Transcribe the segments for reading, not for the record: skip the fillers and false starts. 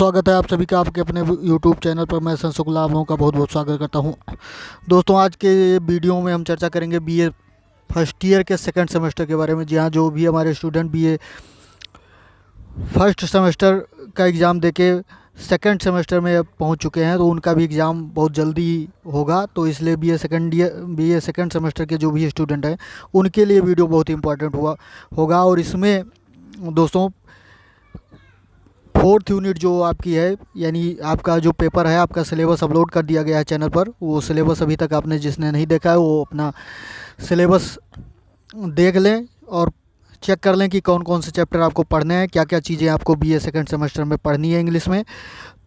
स्वागत है आप सभी का आपके अपने यूट्यूब चैनल पर। मैं संशुक्ला आप लोगों का बहुत बहुत स्वागत करता हूं। दोस्तों, आज के वीडियो में हम चर्चा करेंगे बीए फर्स्ट ईयर के सेकंड सेमेस्टर के बारे में। जी हाँ, जो भी हमारे स्टूडेंट बीए फर्स्ट सेमेस्टर का एग्ज़ाम देके सेकंड सेमेस्टर में पहुंच चुके हैं, तो उनका भी एग्ज़ाम बहुत जल्दी होगा। तो इसलिए बीए सेकंड सेमेस्टर के जो भी स्टूडेंट हैं उनके लिए वीडियो बहुत ही इंपॉर्टेंट होगा। और इसमें दोस्तों फोर्थ यूनिट जो आपकी है, यानी आपका जो पेपर है, आपका सिलेबस अपलोड कर दिया गया है चैनल पर। वो सिलेबस अभी तक आपने जिसने नहीं देखा है वो अपना सिलेबस देख लें और चेक कर लें कि कौन कौन से चैप्टर आपको पढ़ने हैं, क्या क्या चीज़ें आपको बीए सेकंड सेमेस्टर में पढ़नी है इंग्लिश में।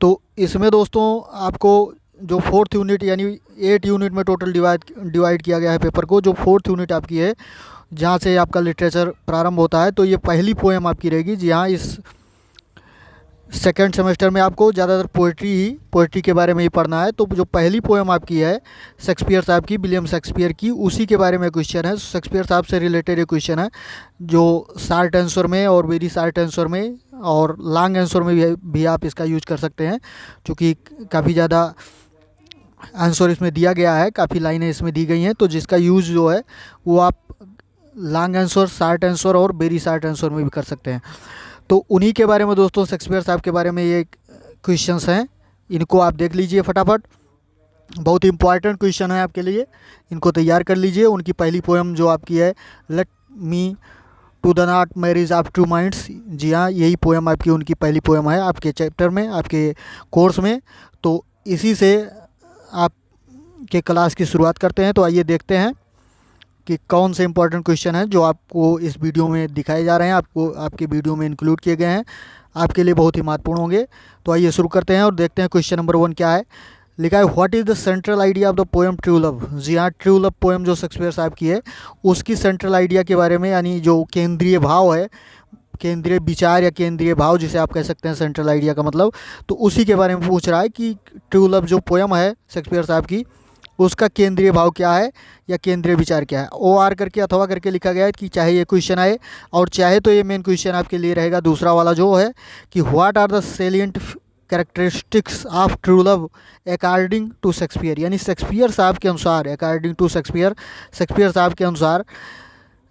तो इसमें दोस्तों आपको जो फोर्थ यूनिट यानी 8 यूनिट में टोटल डिवाइड किया गया है पेपर को। जो फोर्थ यूनिट आपकी है, जहाँ से आपका लिटरेचर प्रारंभ होता है, तो ये पहली पोएम आपकी रहेगी। जी हाँ, इस सेकेंड सेमेस्टर में आपको ज़्यादातर पोइट्री के बारे में ही पढ़ना है। तो जो पहली पोएम आपकी है शेक्सपियर साहब की, विलियम शेक्सपियर की, उसी के बारे में क्वेश्चन है। शेक्सपियर साहब से रिलेटेड ये क्वेश्चन है, जो शार्ट आंसर में और वेरी शार्ट आंसर में और लॉन्ग आंसर में भी आप इसका यूज कर सकते हैं, क्योंकि काफ़ी ज़्यादा आंसर इसमें दिया गया है, काफ़ी लाइनें इसमें दी गई हैं। तो जिसका यूज़ जो है वो आप लॉन्ग आंसर, शार्ट आंसर और वेरी शार्ट आंसर में भी कर सकते हैं। तो उन्हीं के बारे में दोस्तों, शेक्सपियर साहब के बारे में ये क्वेश्चंस हैं, इनको आप देख लीजिए फटाफट। बहुत ही इंपॉर्टेंट क्वेश्चन है आपके लिए, इनको तैयार कर लीजिए। उनकी पहली पोएम जो आपकी है, let me to the not marriage of two minds. जी हाँ, यही पोएम आपकी उनकी पहली पोएम है आपके चैप्टर में, आपके कोर्स में। तो इसी से आप के क्लास की शुरुआत करते हैं। तो आइए देखते हैं कि कौन से इंपॉर्टेंट क्वेश्चन हैं जो आपको इस वीडियो में दिखाए जा रहे हैं, आपको आपके वीडियो में इंक्लूड किए गए हैं, आपके लिए बहुत ही महत्वपूर्ण होंगे। तो आइए शुरू करते हैं और देखते हैं क्वेश्चन नंबर 1 क्या है। लिखा है, what is the central idea of the poem true love. जी हाँ, ट्रू लव पोएम जो शेक्सपियर साहब की है, उसकी सेंट्रल आइडिया के बारे में, यानी जो केंद्रीय भाव है, केंद्रीय विचार या केंद्रीय भाव जिसे आप कह सकते हैं सेंट्रल आइडिया का मतलब, तो उसी के बारे में पूछ रहा है कि ट्रू लव जो पोएम है शेक्सपियर साहब की, उसका केंद्रीय भाव क्या है या केंद्रीय विचार क्या है। ओ आर करके अथवा करके लिखा गया है कि चाहे ये क्वेश्चन आए, और चाहे तो ये मेन क्वेश्चन आपके लिए रहेगा दूसरा वाला जो है कि what are the salient characteristics of true love according to Shakespeare. यानी शेक्सपियर साहब के अनुसार, अकॉर्डिंग टू शेक्सपियर साहब के अनुसार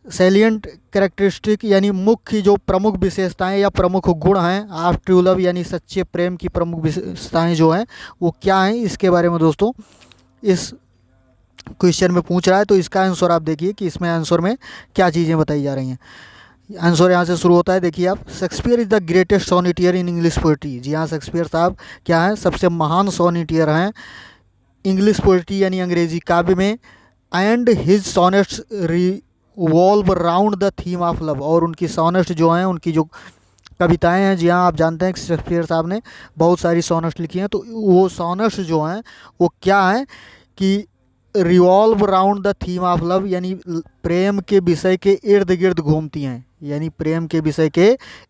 सेलिएंट कैरेक्टरिस्टिक यानी मुख्य जो प्रमुख विशेषताएं या प्रमुख गुण हैं ऑफ ट्रू लव, यानी सच्चे प्रेम की प्रमुख विशेषताएं जो हैं वो क्या हैं, इसके बारे में दोस्तों इस क्वेश्चन में पूछ रहा है। तो इसका आंसर आप देखिए कि इसमें आंसर में क्या चीज़ें बताई जा रही हैं। आंसर यहाँ से शुरू होता है, देखिए आप। Shakespeare is the greatest sonneteer in English poetry. जी हाँ, शेक्सपियर साहब क्या हैं, सबसे महान सोनेटियर हैं इंग्लिश पोइट्री यानी अंग्रेजी काव्य में। And his sonnets revolve round the theme of love. और उनकी सोनेट्स जो हैं, उनकी जो कविताएं हैं, जी हाँ, आप जानते हैं कि शेक्सपियर साहब ने बहुत सारी सोनेट्स लिखी हैं। तो वो सोनेट्स जो हैं वो क्या हैं कि revolve round the theme of love, यानी प्रेम के विषय के इर्द गिर्द घूमती हैं, यानी प्रेम के विषय के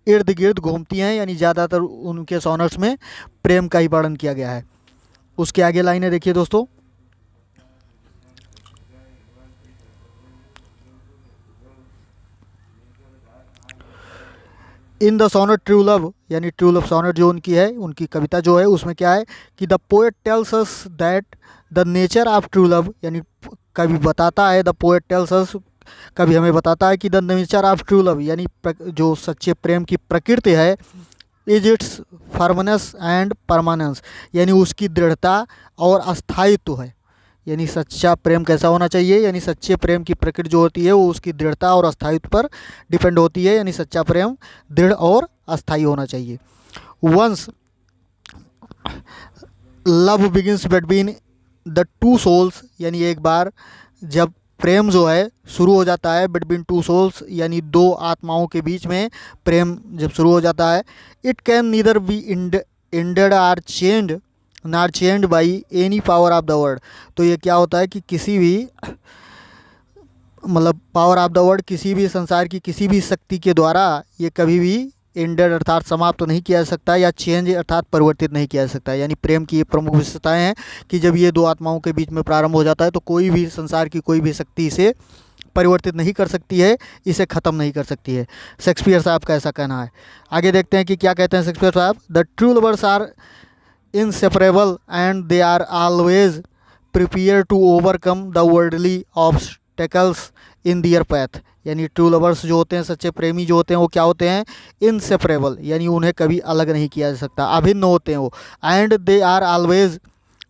इर्द गिर्द घूमती हैं, यानी ज़्यादातर उनके सोनेट्स में प्रेम का ही वर्णन किया गया है। उसके आगे लाइनें देखिए दोस्तों, in the sonnet true love, यानी ट्रू लव सोनेट जो उनकी है, उनकी कविता जो है, उसमें क्या है कि the poet tells us that the nature of true love, यानी कवि बताता है, द पोएट टेल्स अस, कवि हमें बताता है कि the nature of true love, यानी जो सच्चे प्रेम की प्रकृति है, is it's firmness and permanence, यानी उसकी दृढ़ता और अस्थायित्व है। यानी सच्चा प्रेम कैसा होना चाहिए, यानी सच्चे प्रेम की प्रकृति जो होती है वो उसकी दृढ़ता और अस्थायित्व पर डिपेंड होती है, यानी सच्चा प्रेम दृढ़ और अस्थायी होना चाहिए। Once love begins between the two souls, यानी एक बार जब प्रेम जो है शुरू हो जाता है बिटवीन टू सोल्स, यानी दो आत्माओं के बीच में प्रेम जब शुरू हो जाता है, it can neither be ended or changed not changed by any power of the word. तो ये क्या होता है कि किसी भी मतलब पावर ऑफ द वर्ड, किसी भी संसार की किसी भी शक्ति के द्वारा ये कभी भी एंडेड अर्थात समाप्त तो नहीं किया जा सकता, या चेंज अर्थात परिवर्तित नहीं किया जा सकता। यानी प्रेम की ये प्रमुख विशेषताएं हैं कि जब ये दो आत्माओं के बीच में प्रारंभ हो जाता है तो कोई भी संसार की कोई भी शक्ति इसे परिवर्तित नहीं कर सकती है, इसे ख़त्म नहीं कर सकती है। शेक्सपियर साहब का ऐसा कहना है। आगे देखते हैं कि क्या कहते हैं शेक्सपियर साहब। The true lovers are inseparable and they are always prepared to overcome the worldly obstacles in their path। यानी ट्रू लवर्स जो होते हैं, सच्चे प्रेमी जो होते हैं, वो क्या होते हैं, इनसेपरेबल, यानी उन्हें कभी अलग नहीं किया जा सकता, अभिन्न होते हैं वो। And they are always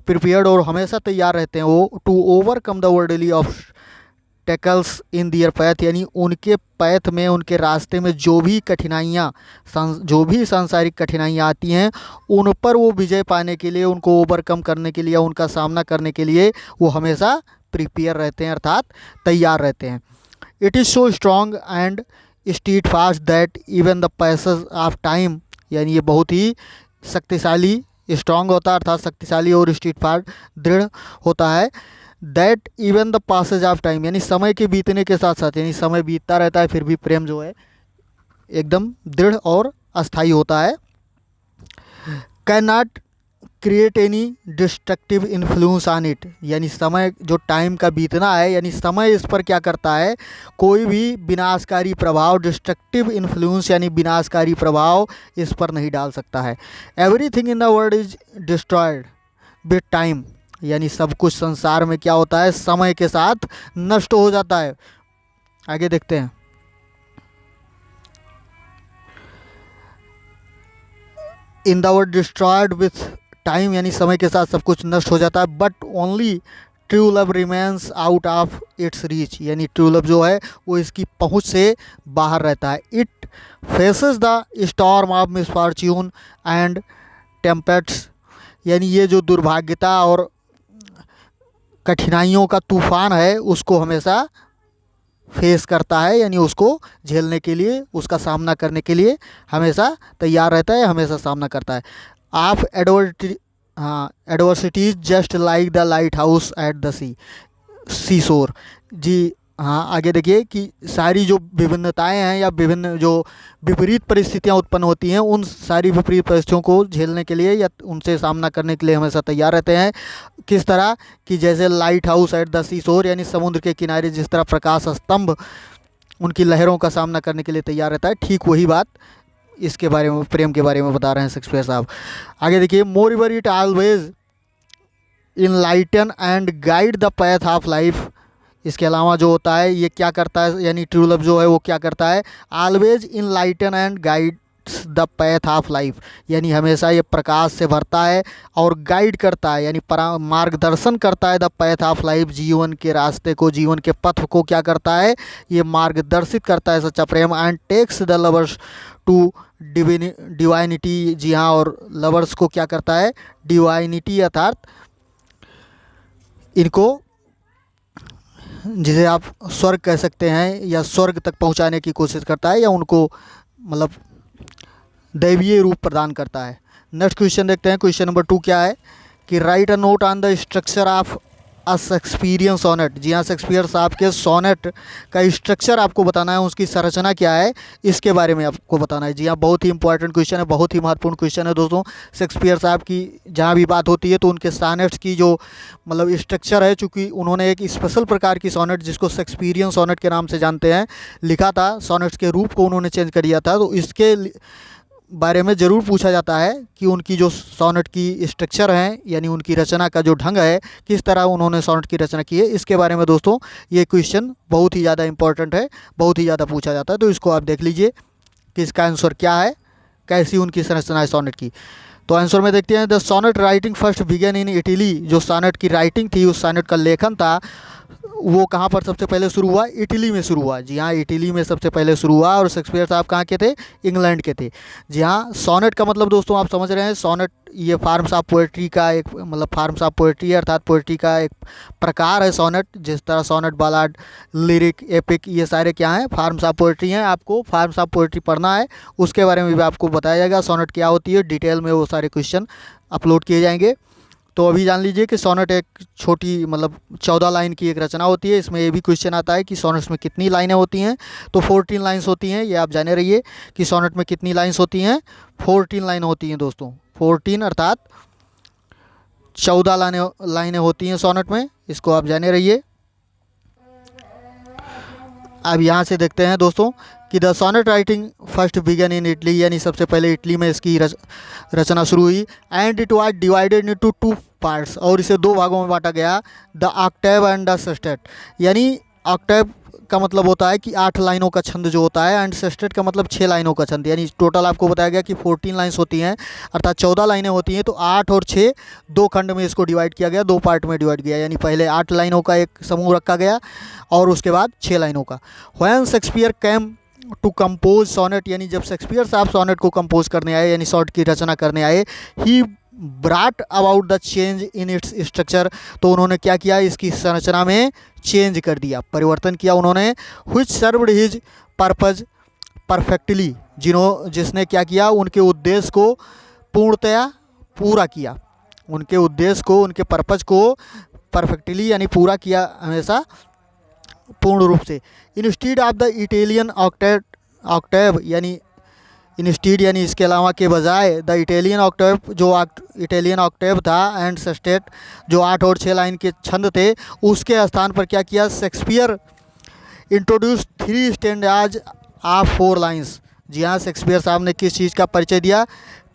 prepared, और हमेशा तैयार रहते हैं वो, to overcome the worldly obstacles in their path, यानी उनके पैथ में, उनके रास्ते में जो भी कठिनाइयाँ, जो भी सांसारिक कठिनाइयाँ आती हैं, उन पर वो विजय पाने के लिए, उनको ओवरकम करने के लिए, उनका सामना करने के लिए वो हमेशा प्रिपेयर रहते हैं, अर्थात तैयार रहते हैं। It is so strong and stead fast that even the passage of time, यानी ये बहुत ही शक्तिशाली, स्ट्रॉन्ग होता है अर्थात शक्तिशाली, और स्टीड फास्ट दृढ़ होता है। That even the passage of time, यानी समय के बीतने के साथ साथ, यानी समय बीतता रहता है फिर भी प्रेम जो है एकदम दृढ़ और अस्थायी होता है। Can not create any destructive influence on it, यानी समय जो टाइम का बीतना है, यानी समय इस पर क्या करता है, कोई भी विनाशकारी प्रभाव, डिस्ट्रक्टिव इन्फ्लुएंस यानी विनाशकारी प्रभाव इस पर नहीं डाल सकता है। Everything in the world is destroyed with time, यानी सब कुछ संसार में क्या होता है, समय के साथ नष्ट हो जाता है। आगे देखते हैं। In the world destroyed with time, यानी समय के साथ सब कुछ नष्ट हो जाता है। But only true love remains out of its reach, यानी ट्रू लव जो है वो इसकी पहुंच से बाहर रहता है। It faces the storm of misfortune and tempests, यानी ये जो दुर्भाग्यता और कठिनाइयों का तूफान है उसको हमेशा फेस करता है, यानी उसको झेलने के लिए, उसका सामना करने के लिए हमेशा तैयार रहता है, हमेशा सामना करता है। आप adversities just like the lighthouse at the seashore, जी हाँ। आगे देखिए कि सारी जो विभिन्नताएं हैं या विभिन्न जो विपरीत परिस्थितियां उत्पन्न होती हैं, उन सारी विपरीत परिस्थितियों को झेलने के लिए या उनसे सामना करने के लिए हमेशा तैयार रहते हैं। किस तरह कि जैसे लाइट हाउस एट द सी शोर, यानी समुद्र के किनारे जिस तरह प्रकाश स्तंभ उनकी लहरों का सामना करने के लिए तैयार रहता है, ठीक वही बात इसके बारे में, प्रेम के बारे में बता रहे हैं शेक्सपियर साहब। आगे देखिए, moreover it always enlighten and guide the path of life. इसके अलावा जो होता है ये क्या करता है, यानी ट्रू लव जो है वो क्या करता है, always enlighten and guides the path of life, यानी हमेशा ये प्रकाश से भरता है और गाइड करता है, यानी मार्गदर्शन करता है द पैथ ऑफ लाइफ, जीवन के रास्ते को, जीवन के पथ को क्या करता है, ये मार्गदर्शित करता है सच्चा प्रेम। And takes the lovers to divinity, जी हाँ, और लवर्स को क्या करता है, डिवाइनिटी अर्थात इनको, जिसे आप स्वर्ग कह सकते हैं, या स्वर्ग तक पहुंचाने की कोशिश करता है, या उनको मतलब दैवीय रूप प्रदान करता है। नेक्स्ट क्वेश्चन देखते हैं। क्वेश्चन नंबर 2 क्या है कि write a note on the structure of a Shakespearean sonnet. जी हाँ, शेक्सपियर साहब के सोनेट का स्ट्रक्चर आपको बताना है, उसकी संरचना क्या है, इसके बारे में आपको बताना है। जी हाँ, बहुत ही इंपॉर्टेंट क्वेश्चन है, बहुत ही महत्वपूर्ण क्वेश्चन है दोस्तों। शेक्सपियर साहब की जहाँ भी बात होती है तो उनके सोनेट्स की जो मतलब स्ट्रक्चर है, चूँकि उन्होंने एक स्पेशल प्रकार की सोनेट जिसको शेक्सपियरियन सोनेट के नाम से जानते हैं लिखा था, सोनेट्स के रूप को उन्होंने चेंज कर दिया था, तो इसके बारे में ज़रूर पूछा जाता है कि उनकी जो सोनेट की स्ट्रक्चर हैं, यानी उनकी रचना का जो ढंग है, किस तरह उन्होंने सोनेट की रचना की है, इसके बारे में दोस्तों ये क्वेश्चन बहुत ही ज़्यादा इंपॉर्टेंट है, बहुत ही ज़्यादा पूछा जाता है। तो इसको आप देख लीजिए कि इसका आंसर क्या है, कैसी उनकी संरचना है सोनेट की। तो आंसर में देखते हैं, the sonnet writing first began in Italy. जो सोनेट की राइटिंग थी, उस सोनेट का लेखन था, वो कहाँ पर सबसे पहले शुरू हुआ, इटली में शुरू हुआ। जी हाँ, इटली में सबसे पहले शुरू हुआ। और शेक्सपियर साहब कहाँ के थे, इंग्लैंड के थे। जी हाँ, सोनेट का मतलब दोस्तों आप समझ रहे हैं, सोनेट ये फॉर्म्स ऑफ पोएट्री का एक मतलब फॉर्म्स ऑफ पोएट्री है, अर्थात पोएट्री का एक प्रकार है सोनेट। जिस तरह सोनेट, बालाड, लिरिक, एपिक, ये सारे क्या हैं, फॉर्म्स ऑफ पोएट्री हैं। आपको फॉर्म्स ऑफ पोएट्री पढ़ना है, उसके बारे में भी आपको बताया जाएगा, सोनेट क्या होती है, डिटेल में वो सारे क्वेश्चन अपलोड किए जाएंगे। तो अभी जान लीजिए कि सोनेट एक छोटी मतलब 14 लाइन की एक रचना होती है। इसमें ये भी क्वेश्चन आता है कि सोनेट्स में कितनी लाइनें होती हैं, तो 14 लाइन्स होती हैं। ये आप जाने रहिए कि सोनेट में कितनी लाइन्स होती हैं, 14 लाइन होती हैं दोस्तों। 14 अर्थात 14 लाइनें होती हैं सोनेट में, इसको आप जाने रहिए। अब यहाँ से देखते हैं दोस्तों कि the sonnet writing first began in Italy, यानी सबसे पहले इटली में इसकी रचना शुरू हुई। And it was divided into 2 parts, और इसे 2 भागों में बांटा गया, the octave and the sestet. यानी ऑक्टेव का मतलब होता है कि 8 लाइनों का छंद जो होता है, एंड सेस्टेट का मतलब 6 लाइनों का छंद। यानी टोटल आपको बताया गया कि 14 लाइन्स होती हैं, अर्थात 14 लाइनें होती हैं। तो 8 और 6 2 खंड में इसको डिवाइड किया गया, 2 पार्ट में डिवाइड किया। यानी पहले 8 लाइनों का एक समूह रखा गया और उसके बाद 6 लाइनों का। When Shakespeare came to compose sonnet, यानी जब शेक्सपियर साहब सोनेट को कंपोज करने आए, यानी सॉनेट की रचना करने आए, he brought about the change in its structure. तो उन्होंने क्या किया, इसकी संरचना में चेंज कर दिया, परिवर्तन किया उन्होंने। Which served his purpose perfectly, जिसने क्या किया, उनके उद्देश्य को पूर्णतया पूरा किया, उनके उद्देश्य को, उनके पर्पज को परफेक्टली यानी पूरा किया, हमेशा पूर्ण रूप से। Instead of the Italian Octave, यानी इंस्टीड यानी इसके अलावा के बजाय, द इटालियन ऑक्टेव जो इटालियन ऑक्टेव था, एंड सेस्टेट जो 8 और 6 लाइन के छंद थे, उसके स्थान पर क्या किया, Shakespeare introduce 3 stanzas of 4 lines. जी हाँ, शेक्सपियर साहब ने किस चीज़ का परिचय दिया,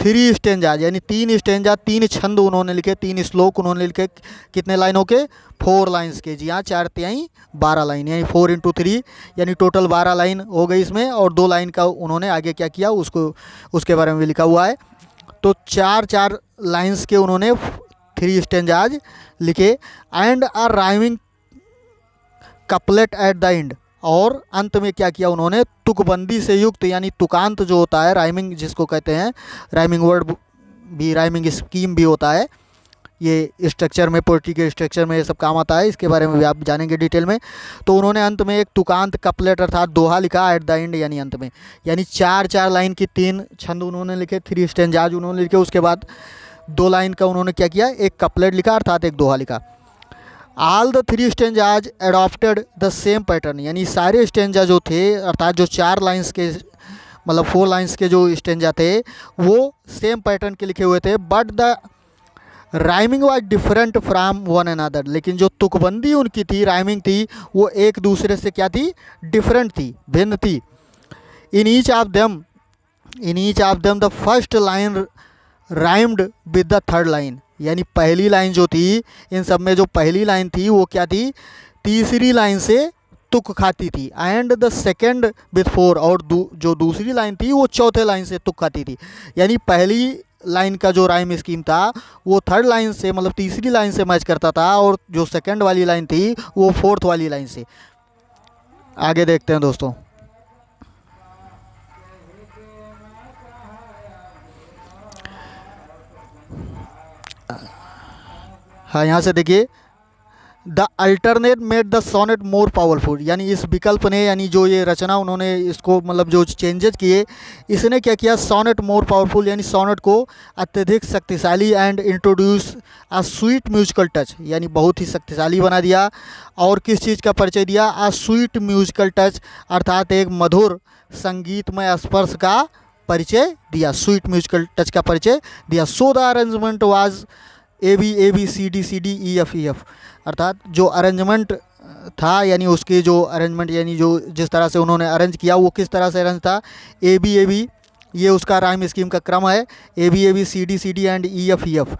3 स्टैंजाज, यानी 3 स्टैंजा, 3 छंद उन्होंने लिखे, 3 श्लोक उन्होंने लिखे, कितने लाइनों के, 4 लाइन्स के। जी हाँ, 4 तिहाई 12 लाइन, यानी 4 × 3 यानी टोटल 12 लाइन हो गई इसमें, और 2 लाइन का उन्होंने आगे क्या किया, उसके बारे में भी लिखा हुआ है। तो 4 लाइन्स के उन्होंने 3 स्टैंजाज लिखे। And a rhyming couplet at the end, और अंत में क्या किया उन्होंने, तुकबंदी से युक्त, यानी तुकांत जो होता है, राइमिंग जिसको कहते हैं, राइमिंग वर्ड भी, राइमिंग स्कीम भी होता है, ये स्ट्रक्चर में, पोएट्री के स्ट्रक्चर में ये सब काम आता है, इसके बारे में भी आप जानेंगे डिटेल में। तो उन्होंने अंत में एक तुकांत कपलेट अर्थात दोहा लिखा एट द एंड, यानी अंत में, यानी 4 लाइन की 3 छंद उन्होंने लिखे, 3 स्टैंजाज उन्होंने लिखे, उसके बाद 2 लाइन का उन्होंने क्या किया, एक कपलेट लिखा अर्थात एक दोहा लिखा। All the 3 stanzas adopted the same pattern, यानी सारे स्टैंजा जो थे, अर्थात जो 4 लाइन्स के, मतलब 4 लाइन्स के जो स्टैंजा थे, वो सेम पैटर्न के लिखे हुए थे। But the rhyming was different from one another, लेकिन जो तुकबंदी उनकी थी, राइमिंग थी, वो एक दूसरे से क्या थी, डिफरेंट थी, भिन्न थी। In each of them the first line rhymed with the third line, यानी पहली लाइन जो थी, इन सब में जो पहली लाइन थी वो क्या थी, तीसरी लाइन से तुक खाती थी। एंड द सेकेंड विथ 4, और जो दूसरी लाइन थी वो चौथे लाइन से तुक खाती थी। यानी पहली लाइन का जो राइम स्कीम था वो थर्ड लाइन से, मतलब तीसरी लाइन से मैच करता था, और जो सेकंड वाली लाइन थी वो फोर्थ वाली लाइन से। आगे देखते हैं दोस्तों। हाँ, यहाँ से देखिए, the alternate made the sonnet more powerful, यानी इस विकल्प ने, यानी जो ये रचना उन्होंने इसको, मतलब जो चेंजेस किए, इसने क्या किया, सोनेट मोर पावरफुल, यानी सोनेट को अत्यधिक शक्तिशाली, and introduce a sweet musical touch, यानी बहुत ही शक्तिशाली बना दिया। और किस चीज़ का परिचय दिया, अ स्वीट म्यूजिकल टच, अर्थात एक मधुर संगीतमय स्पर्श का परिचय दिया, स्वीट म्यूजिकल टच का परिचय दिया। So the arrangement was AB CD CD EF EF, अर्थात जो अरेंजमेंट था, यानी उसके जो अरेंजमेंट, यानी जो जिस तरह से उन्होंने अरेंज किया, वो किस तरह से अरेंज था, AB ये उसका राइम स्कीम का क्रम है, AB CD CD and EF EF।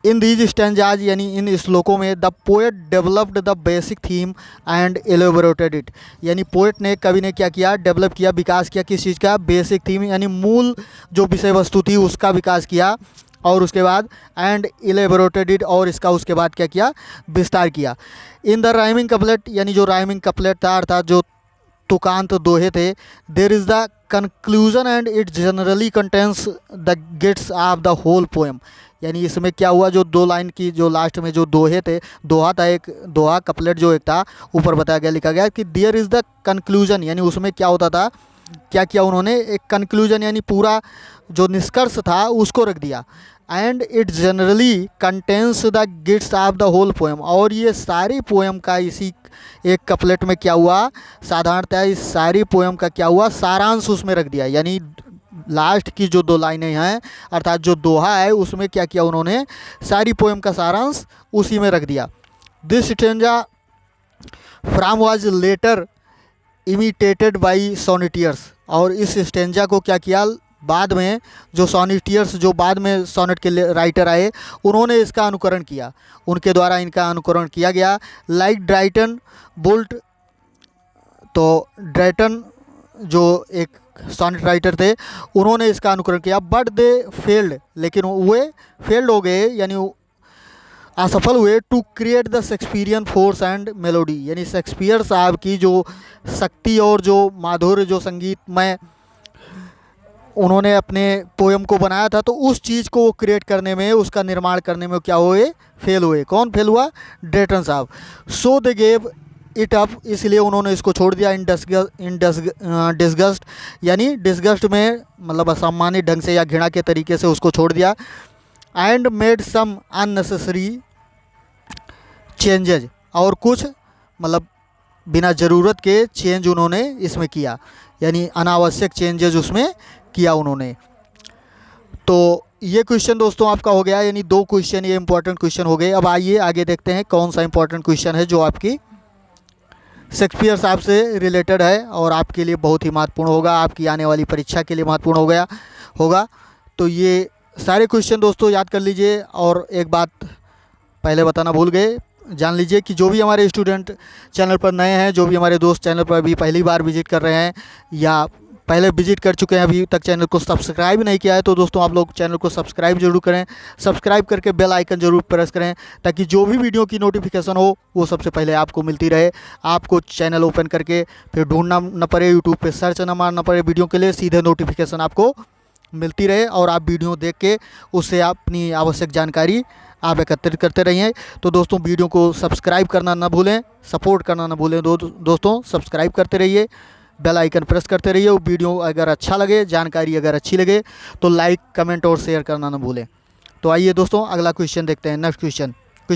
In these stanzas, यानी इन श्लोकों में, the poet developed the basic theme and elaborated it, यानी पोएट ने, कवि ने क्या किया, डेवलप किया, विकास किया, किस चीज़ का, बेसिक थीम, यानी मूल जो विषय वस्तु थी उसका विकास किया, और उसके बाद एंड एलेबोरेटेड इट, और इसका उसके बाद क्या किया, विस्तार किया। इन द राइमिंग कपलेट, यानी जो राइमिंग कपलेट था, अर्थात जो तुकांत दोहे थे, there is the conclusion and it generally contains the gates of the whole poem, यानी इसमें क्या हुआ, जो 2 लाइन की जो लास्ट में जो दोहे थे, दोहा था, एक दोहा कपलेट जो एक था, ऊपर बताया गया, लिखा गया कि देयर इज़ द कंक्लूजन, यानी उसमें क्या होता था, क्या किया उन्होंने, एक कंक्लूजन, यानी पूरा जो निष्कर्ष था उसको रख दिया। And it generally contains the गिट्स ऑफ द होल पोएम, और ये सारी पोएम का इसी एक कपलेट में क्या हुआ, साधारणतः इस सारी पोएम का क्या हुआ, सारांश उसमें रख दिया। यानी लास्ट की जो 2 लाइनें हैं, अर्थात जो दोहा है, उसमें क्या किया उन्होंने, सारी पोएम का सारांश उसी में रख दिया। This stanza from was later imitated by sonneteers. और इस स्टेंजा को क्या किया बाद में, जो सोनेटियर्स जो बाद में सोनेट के राइटर आए उन्होंने इसका अनुकरण किया, उनके द्वारा इनका अनुकरण किया गया। लाइक ड्राइटन बोल्ट, तो ड्राइटन जो एक सोनेट राइटर थे उन्होंने इसका अनुकरण किया, बट दे फेल्ड, लेकिन वे फेल्ड हो गए यानी असफल हुए to create the Shakespearean force and melody. यानी शेक्सपियर साहब की जो शक्ति और जो माधुर्य, जो संगीतमय उन्होंने अपने पोएम को बनाया था, तो उस चीज़ को वो क्रिएट करने में, उसका निर्माण करने में क्या हुए, फेल हुए। कौन फेल हुआ? ड्रेटन साहब। सो दे गेव इट अप, इसलिए उन्होंने इसको छोड़ दिया। इन डिस्गस्ट, यानी डिस्गस्ट में मतलब असम्मानित ढंग से या घृणा के तरीके से उसको छोड़ दिया। And made some unnecessary changes, और कुछ मतलब बिना ज़रूरत के चेंज उन्होंने इसमें किया, यानी अनावश्यक चेंजेज उसमें किया उन्होंने। तो ये क्वेश्चन दोस्तों आपका हो गया, यानी 2 क्वेश्चन ये इंपॉर्टेंट क्वेश्चन हो गए। अब आइए आगे देखते हैं कौन सा इंपॉर्टेंट क्वेश्चन है जो आपकी शेक्सपियर साहब से रिलेटेड है और आपके लिए बहुत ही महत्वपूर्ण होगा, आपकी आने वाली परीक्षा के लिए महत्वपूर्ण होगा। तो ये सारे क्वेश्चन दोस्तों याद कर लीजिए। और एक बात पहले बताना भूल गए, जान लीजिए कि जो भी हमारे स्टूडेंट चैनल पर नए हैं, जो भी हमारे दोस्त चैनल पर अभी पहली बार विजिट कर रहे हैं या पहले विजिट कर चुके हैं, अभी तक चैनल को सब्सक्राइब नहीं किया है, तो दोस्तों आप लोग चैनल को सब्सक्राइब जरूर करें। सब्सक्राइब करके बेल आइकन जरूर प्रेस करें, ताकि जो भी वीडियो की नोटिफिकेशन हो वो सबसे पहले आपको मिलती रहे। आपको चैनल ओपन करके फिर ढूंढना न पड़े, यूट्यूब पे सर्च ना मारना पड़े वीडियो के लिए, सीधे नोटिफिकेशन आपको मिलती रहे और आप वीडियो देख के उससे अपनी आवश्यक जानकारी आप एकत्रित करते रहिए। तो दोस्तों वीडियो को सब्सक्राइब करना ना भूलें, सपोर्ट करना ना भूलें। दोस्तों सब्सक्राइब करते रहिए, बेल आइकन प्रेस करते रहिए। वीडियो अगर अच्छा लगे, जानकारी अगर अच्छी लगे तो लाइक, कमेंट और शेयर करना ना भूलें। तो आइए दोस्तों अगला क्वेश्चन देखते हैं। नेक्स्ट क्वेश्चन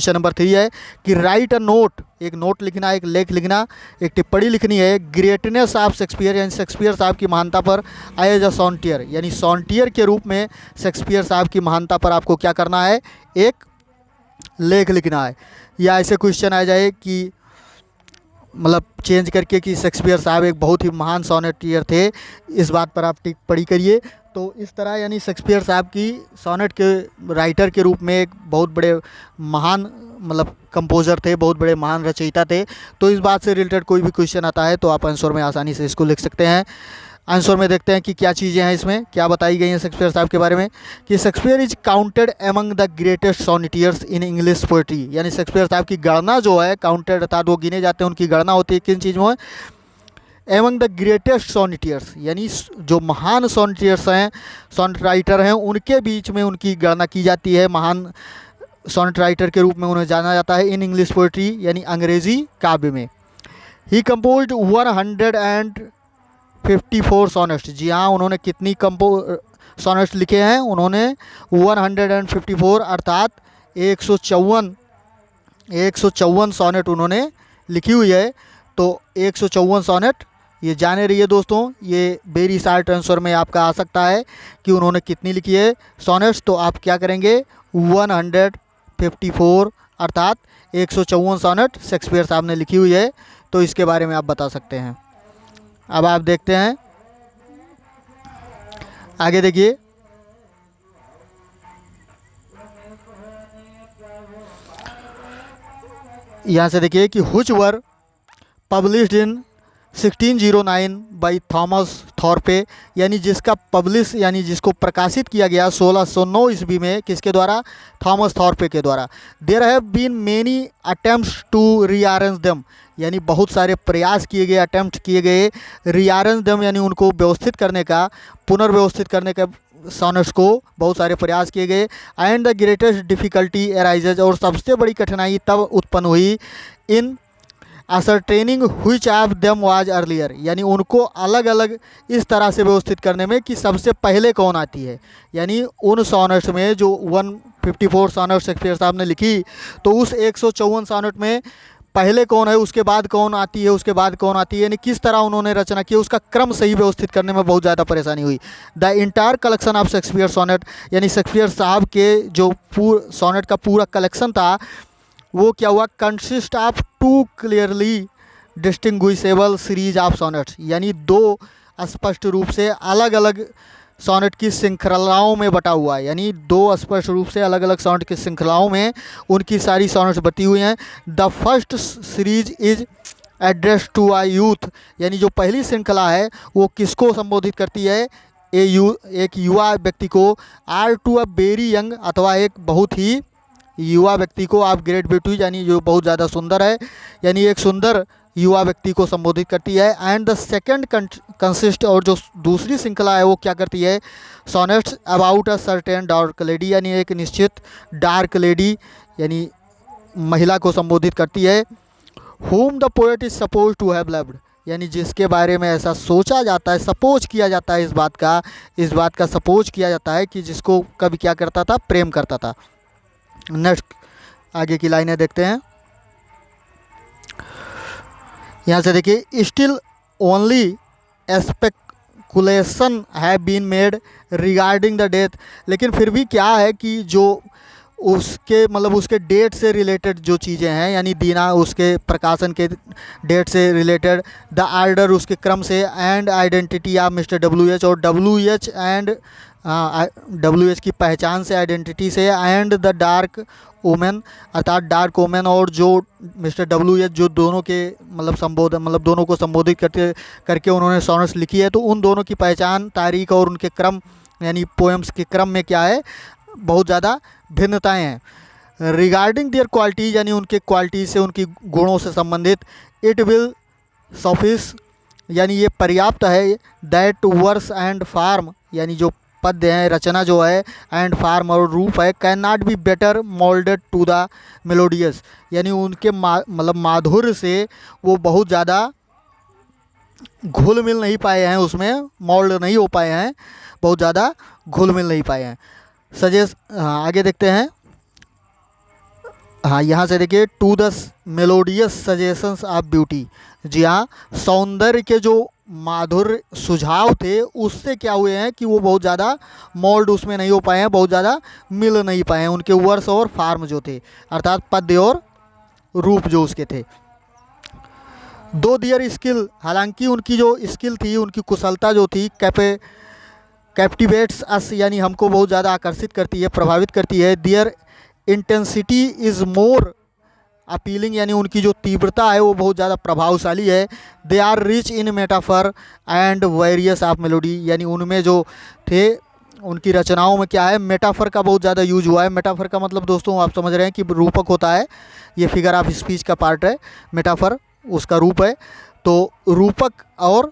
नंबर 3 है कि राइट अ नोट, एक नोट लिखना, एक लेख लिखना, एक टिप्पणी लिखनी है। ग्रेटनेस ऑफ शेक्सपियर, यानी शेक्सपियर साहब की महानता पर, एज अ सॉन्टियर, यानी सॉन्टियर के रूप में शेक्सपियर साहब की महानता पर आपको क्या करना है, एक लेख लिखना है। या ऐसे क्वेश्चन आ जाए कि मतलब चेंज करके कि शेक्सपियर साहब एक बहुत ही महान सोनेटियर थे, इस बात पर आप टिप्पणी करिए। तो इस तरह यानी शेक्सपियर साहब की सोनेट के राइटर के रूप में एक बहुत बड़े महान मतलब कंपोज़र थे, बहुत बड़े महान रचयिता थे। तो इस बात से रिलेटेड कोई भी क्वेश्चन आता है तो आप आंसर में आसानी से इसको लिख सकते हैं। आंसर में देखते हैं कि क्या चीज़ें हैं इसमें, क्या बताई गई हैं शेक्सपियर साहब के बारे में। कि Shakespeare is counted among the greatest sonneteers in English poetry, यानी शेक्सपियर साहब की गणना जो है, काउंटेड अर्थात वो गिने जाते हैं, उनकी गणना होती है किन चीज़ों में, एमंग द ग्रेटेस्ट सोनेटियर्स, यानी जो महान सोनेटियर्स हैं, सोनेट राइटर हैं, उनके बीच में उनकी गणना की जाती है। महान सोनेट राइटर के रूप में उन्हें जाना जाता है इन इंग्लिश पोएट्री, यानी अंग्रेजी काव्य में। ही कंपोज्ड 154 सोनेट्स। जी हाँ, उन्होंने कितनी सोनेट्स लिखे हैं, उन्होंने 154 अर्थात 154 सोनेट उन्होंने लिखी हुई है। तो 154 सोनेट ये जाने रहिए दोस्तों, ये वेरी शॉर्ट आंसर में आपका आ सकता है कि उन्होंने कितनी लिखी है सोनेट्स। तो आप क्या करेंगे, 154 अर्थात 154 सोनेट शेक्सपियर साहब ने लिखी हुई है। तो इसके बारे में आप बता सकते हैं। अब आप देखते हैं आगे, देखिए यहाँ से देखिए कि which were published in 1609 by Thomas Thorpe, यानी जिसका पब्लिश यानी जिसको प्रकाशित किया गया 1609 ईस्वी में, किसके द्वारा, थॉमस थॉर्पे के द्वारा। There have been many attempts to rearrange them, यानी बहुत सारे प्रयास किए गए, अटेम्प्ट किए गए रीअरेंज देम, यानी उनको व्यवस्थित करने का, पुनर्व्यवस्थित करने का, सोनेट्स को बहुत सारे प्रयास किए गए। And the greatest difficulty arises, और सबसे बड़ी कठिनाई तब उत्पन्न हुई in ascertaining which of them was earlier, यानी उनको अलग अलग इस तरह से व्यवस्थित करने में कि सबसे पहले कौन आती है। यानी उन सोनेट्स में जो 154 सोनेट शेक्सपियर साहब ने लिखी, तो उस 154 सोनेट में पहले कौन है, उसके बाद कौन आती है, उसके बाद कौन आती है, यानी किस तरह उन्होंने रचना की, उसका क्रम सही व्यवस्थित करने में बहुत ज़्यादा परेशानी हुई। The entire collection of Shakespeare sonnet, यानी शेक्सपियर साहब के जो सोनेट का पूरा कलेक्शन था वो क्या हुआ, consist of 2 clearly distinguishable series of sonnets, यानी दो स्पष्ट रूप से अलग अलग सोनेट की श्रृंखलाओं में बटा हुआ है, यानी दो स्पष्ट रूप से अलग अलग सोनेट की श्रृंखलाओं में उनकी सारी सोनेट्स बटी हुई हैं। The first series is address to a youth, यानी जो पहली श्रृंखला है वो किसको संबोधित करती है, एक युवा व्यक्ति को, or to a very young, अथवा एक बहुत ही युवा व्यक्ति को, आप ग्रेट ब्यूटी यानी जो बहुत ज़्यादा सुंदर है, यानी एक सुंदर युवा व्यक्ति को संबोधित करती है। एंड द सेकंड कंसिस्ट, और जो दूसरी श्रृंखला है वो क्या करती है, sonnets about a certain dark lady, यानी एक निश्चित डार्क लेडी यानी महिला को संबोधित करती है। whom the poet is supposed to have loved, यानी जिसके बारे में ऐसा सोचा जाता है, सपोज किया जाता है, इस बात का सपोज किया जाता है कि जिसको कभी क्या करता था, प्रेम करता था। नेक्स्ट आगे की लाइनें देखते हैं। यहाँ से देखिए, still only speculation have been made regarding the death, लेकिन फिर भी क्या है कि जो उसके मतलब उसके डेट से रिलेटेड जो चीज़ें हैं, यानी दीना उसके प्रकाशन के डेट से रिलेटेड, द आर्डर उसके क्रम से, and identity of mister WH, और WH एंड WH की पहचान से, आइडेंटिटी से, एंड द डार्क वोमेन अर्थात डार्क वोमेन, और जो मिस्टर WH जो दोनों के मतलब दोनों को संबोधित करके उन्होंने सोनेट्स लिखी है, तो उन दोनों की पहचान, तारीख और उनके क्रम यानी पोएम्स के क्रम में क्या है, बहुत ज़्यादा भिन्नताएं हैं। रिगार्डिंग देयर क्वालिटीज़, यानी उनके क्वालिटी से, उनकी गुणों से संबंधित, इट विल सफिस, यानी ये पर्याप्त है, दैट वर्स एंड फार्म, यानी जो पद्य हैं, रचना जो है, एंड फार्म और रूप है, can not be better moulded to the melodious, यानी उनके मतलब माधुर्य से वो बहुत ज़्यादा घुल मिल नहीं पाए हैं, उसमें मोल्ड नहीं हो पाए हैं, बहुत ज़्यादा घुल मिल नहीं पाए हैं। आगे देखते हैं। हाँ, यहाँ से देखिए, to the melodious suggestions of beauty, जी हाँ, सौंदर्य के जो माधुर्य सुझाव थे उससे क्या हुए हैं कि वो बहुत ज़्यादा मोल्ड उसमें नहीं हो पाए हैं, बहुत ज़्यादा मिल नहीं पाए हैं, उनके वर्स और फार्म जो थे, अर्थात पद्य और रूप जो उसके थे। दो दियर स्किल, हालांकि उनकी जो स्किल थी, उनकी कुशलता जो थी, कैप्टिवेट्स अस, यानी हमको बहुत ज़्यादा आकर्षित करती है, प्रभावित करती है। दियर इंटेंसिटी इज़ मोर अपीलिंग, यानी उनकी जो तीव्रता है वो बहुत ज़्यादा प्रभावशाली है। They are rich in metaphor and various of melody, यानी उनमें जो थे उनकी रचनाओं में क्या है, मेटाफर का बहुत ज़्यादा यूज हुआ है। मेटाफर का मतलब दोस्तों आप समझ रहे हैं कि रूपक होता है, ये फिगर ऑफ स्पीच का पार्ट है, मेटाफर उसका रूप है। तो रूपक और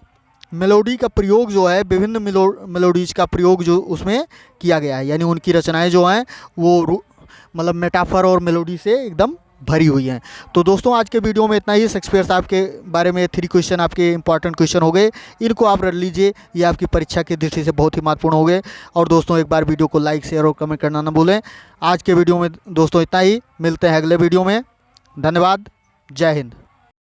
मेलोडी का प्रयोग जो है, विभिन्न मेलोडीज का प्रयोग जो उसमें किया गया है, यानी उनकी रचनाएं जो हैं वो मतलब मेटाफर और मेलोडी से एकदम भरी हुई हैं। तो दोस्तों आज के वीडियो में इतना ही। शेक्सपियर साहब के बारे में 3 क्वेश्चन आपके इंपॉर्टेंट क्वेश्चन हो गए, इनको आप रख लीजिए, ये आपकी परीक्षा की दृष्टि से बहुत ही महत्वपूर्ण हो गए। और दोस्तों एक बार वीडियो को लाइक, शेयर और कमेंट करना ना भूलें। आज के वीडियो में दोस्तों इतना ही, मिलते हैं अगले वीडियो में। धन्यवाद, जय हिंद।